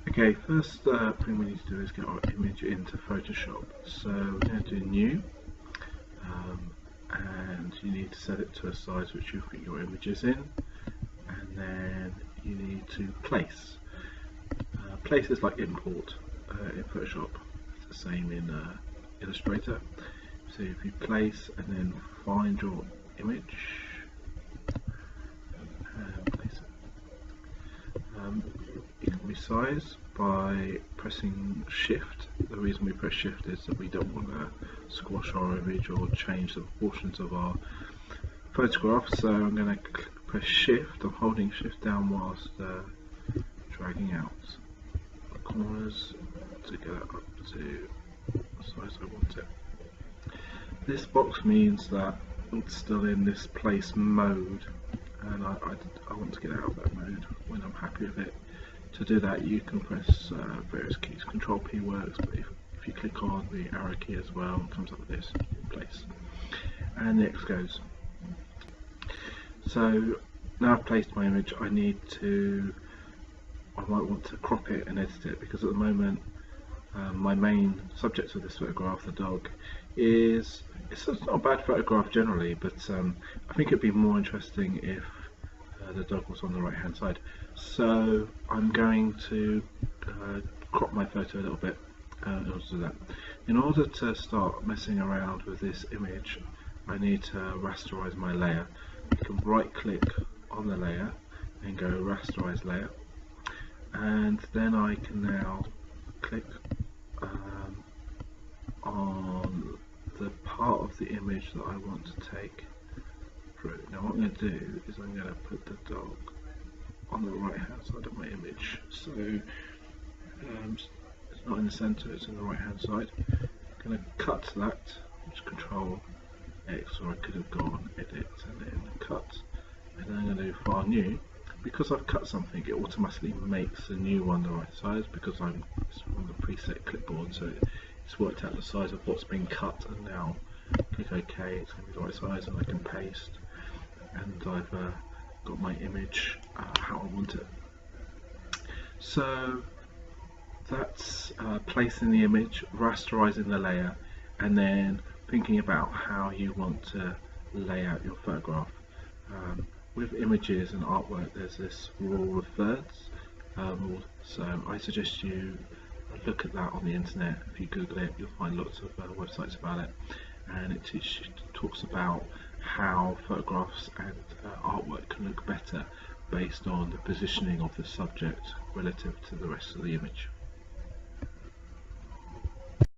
Okay, first thing we need to do is get our image into Photoshop. So we're going to do new, and you need to set it to a size which you think your image is in, and then you need to place. Place is like import in Photoshop. It's the same in Illustrator. So if you place and then find your image and place it. You can resize by pressing Shift. The reason we press Shift is that we don't want to squash our image or change the proportions of our photograph. So I'm going to press Shift. I'm holding Shift down whilst dragging out the corners to get it up to the size I want it. This box means that it's still in this place mode, and I want to get out of that mode when I'm happy with it. To do that, you can press various keys. Control P works, but if you click on the arrow key as well, it comes up with this place. And next goes. So now I've placed my image, I might want to crop it and edit it, because at the moment my main subject of this photograph, the dog, it's not a bad photograph generally, but I think it'd be more interesting if the dog was on the right hand side. So I'm going to crop my photo a little bit in order to do that. In order to start messing around with this image, I need to rasterize my layer. You can right click on the layer and go rasterize layer, and then I can now click on the part of the image that I want to take through. Now what I'm going to do is I'm going to put the dog on the right hand side of my image, so it's not in the center, it's in the right hand side. I'm going to cut that, just Control X, or I could have gone Edit and then Cut, and then I'm going to do File New. Because I've cut something, it automatically makes a new one the right size, because it's on the preset clipboard, so it's worked out the size of what's been cut, and now click OK, it's going to be the right size, and I can paste, and I've got my image how I want it. So that's placing the image, rasterizing the layer, and then thinking about how you want to lay out your photograph. With images and artwork, there's this rule of thirds, so I suggest you look at that on the internet. If you Google it, you'll find lots of websites about it, and it talks about how photographs and artwork can look better based on the positioning of the subject relative to the rest of the image.